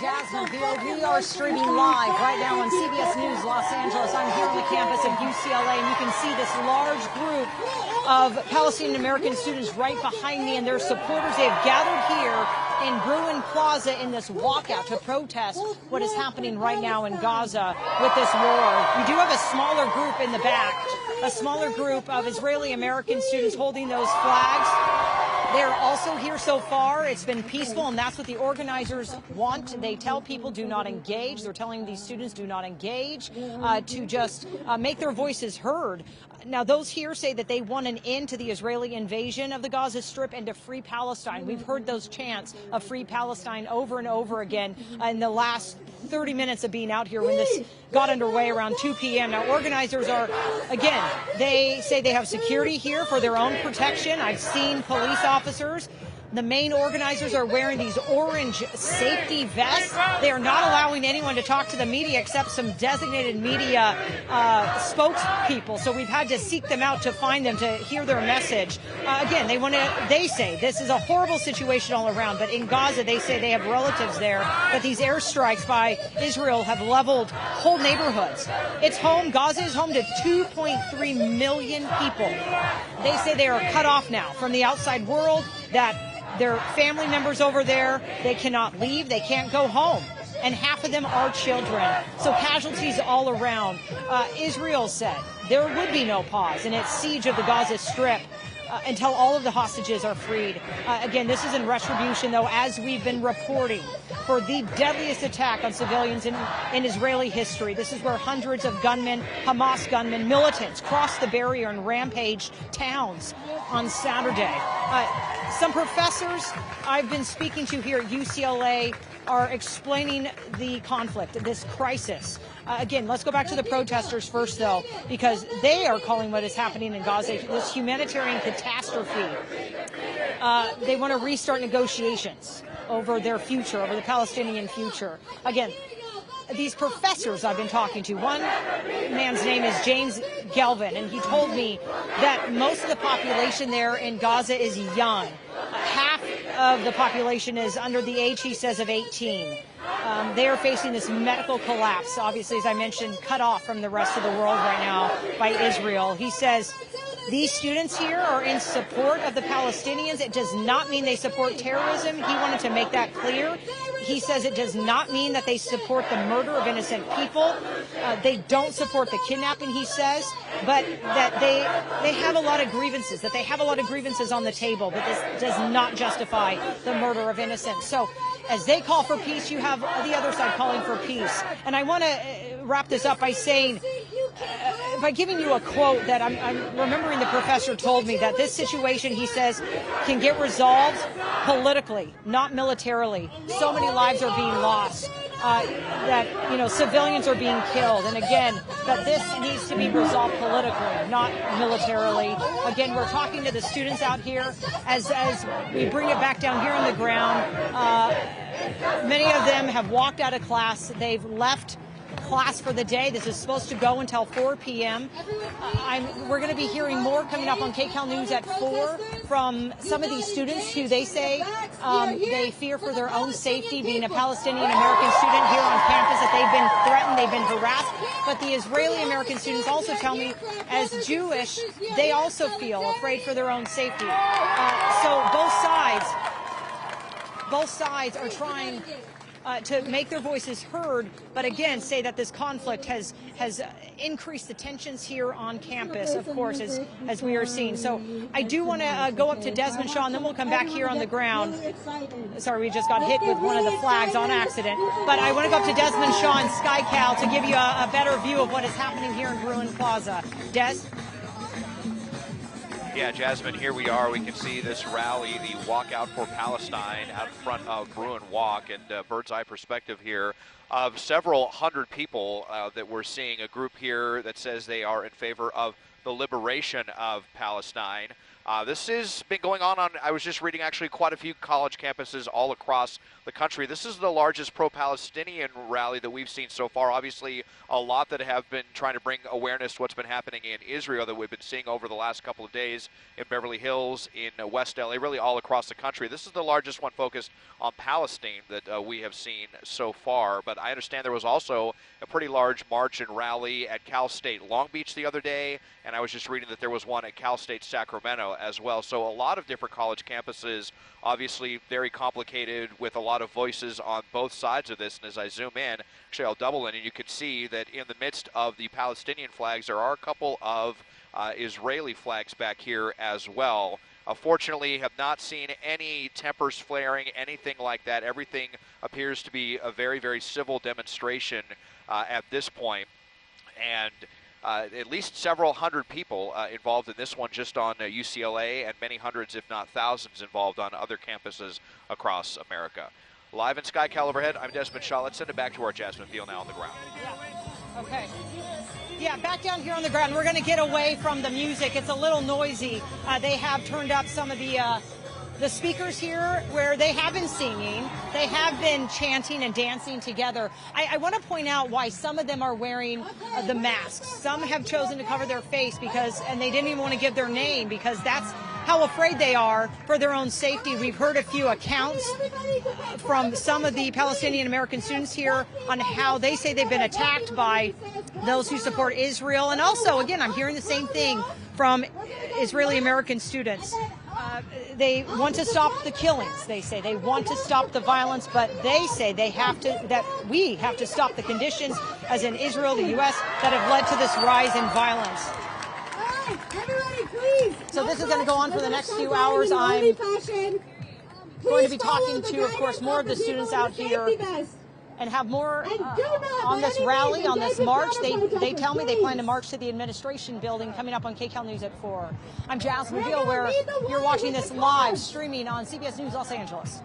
Jasmine Beal. We are streaming live right now on CBS News Los Angeles. I'm here on the campus of UCLA, and you can see this large group of Palestinian American students right behind me and their supporters. They have gathered here in Bruin Plaza in this walkout to protest what is happening right now in Gaza with this war. We do have a smaller group in the back, a smaller group of Israeli American students holding those flags. They're also here so far. It's been peaceful, and that's what the organizers want. They tell people do not engage. They're telling these students do not engage, to just make their voices heard. Now, those here say that they want an end to the Israeli invasion of the Gaza Strip and to free Palestine. We've heard those chants of free Palestine over and over again in the last 30 minutes of being out here when this got underway around 2 p.m. Now, organizers are, again, they say they have security here for their own protection. I've seen police officers. The main organizers are wearing these orange safety vests. They are not allowing anyone to talk to the media except some designated media spokespeople. So we've had to seek them out to find them, to hear their message. Again, they say this is a horrible situation all around, but in Gaza, they say they have relatives there. But these airstrikes by Israel have leveled whole neighborhoods. It's home. Gaza is home to 2.3 million people. They say they are cut off now from the outside world, that their family members over there, they cannot leave, they can't go home. And half of them are children. So casualties all around. Israel said there would be no pause in its siege of the Gaza Strip until all of the hostages are freed. Again, this is in retribution, though, as we've been reporting, for the deadliest attack on civilians in Israeli history. This is where hundreds of gunmen, Hamas gunmen, militants crossed the barrier and rampaged towns on Saturday. Some professors I've been speaking to here at UCLA are explaining the conflict, this crisis. Again, let's go back to the protesters first, though, because they are calling what is happening in Gaza this humanitarian catastrophe. They want to restart negotiations over their future, over the Palestinian future. Again, these professors I've been talking to, one man's name is James Galvin, and he told me that most of the population there in Gaza is young. Half of the population is under the age, he says, of 18. They are facing this medical collapse, obviously, as I mentioned, cut off from the rest of the world right now by Israel. He says these students here are in support of the Palestinians. It does not mean they support terrorism. He wanted to make that clear. He says it does not mean that they support the murder of innocent people. They don't support the kidnapping, he says, but that they have a lot of grievances, that they have a lot of grievances on the table, but this does not justify the murder of innocents. So as they call for peace, you have the other side calling for peace. And I want to wrap this up by saying, by giving you a quote that I'm remembering the professor told me, that this situation, he says, can get resolved politically, not militarily. So many lives are being lost, that, civilians are being killed. And again, that this needs to be resolved politically, not militarily. Again, we're talking to the students out here as we bring it back down here on the ground. Many of them have walked out of class. They've left class for the day. This is supposed to go until 4 p.m. We're going to be hearing more coming up on KCAL News at 4 from some of these students who they say they fear for their own safety, being a Palestinian American student here on campus, that they've been threatened, they've been harassed. But the Israeli American students also tell me, as Jewish, they also feel afraid for their own safety. So both sides are trying to make their voices heard, but again say that this conflict has increased the tensions here on campus, of course, as we are seeing. So I do want to go up to Desmond Shaw, and then we'll come back here on the ground. Sorry, we just got hit with one of the flags on accident. But I want to go up to Desmond Shaw and SkyCal to give you a better view of what is happening here in Bruin Plaza. Des? Yeah, Jasmine, here we are. We can see this rally, the Walk Out for Palestine, out in front of Bruin Walk, and bird's eye perspective here of several hundred people that we're seeing. A group here that says they are in favor of the liberation of Palestine. This has been going on, I was just reading actually quite a few college campuses all across the country. This is the largest pro-Palestinian rally that we've seen so far. Obviously, a lot that have been trying to bring awareness to what's been happening in Israel that we've been seeing over the last couple of days in Beverly Hills, in West LA, really all across the country. This is the largest one focused on Palestine that we have seen so far. But I understand there was also a pretty large march and rally at Cal State Long Beach the other day, and I was just reading that there was one at Cal State Sacramento as well. So a lot of different college campuses, obviously very complicated with a lot of voices on both sides of this. And as I zoom in, actually I'll double in, and you can see that in the midst of the Palestinian flags, there are a couple of Israeli flags back here as well. Fortunately, have not seen any tempers flaring, anything like that. Everything appears to be a very, very civil demonstration at this point. And at least several hundred people involved in this one just on UCLA, and many hundreds, if not thousands, involved on other campuses across America. Live in Sky Caliber Head, I'm Desmond Shaw. Let's send it back to our Jasmine Field now on the ground. Yeah. Okay. Yeah, back down here on the ground. We're going to get away from the music. It's a little noisy. They have turned up some of the speakers here where they have been singing. They have been chanting and dancing together. I want to point out why some of them are wearing the masks. Some have chosen to cover their face and they didn't even want to give their name because that's how afraid they are for their own safety. We've heard a few accounts from some of the Palestinian American students here on how they say they've been attacked by those who support Israel. And also, again, I'm hearing the same thing from Israeli American students. They want to stop the killings. They say they want to stop the violence, but they say that we have to stop the conditions, as in Israel, the U.S., that have led to this rise in violence. Everybody, please. So this is going to go on for the next few hours. I'm going to be talking to, of course, more of the students out here and have more on this rally, on this march. They tell me they plan to march to the administration building coming up on KCAL News at 4. I'm Jasmine Field, where you're watching this live streaming on CBS News Los Angeles.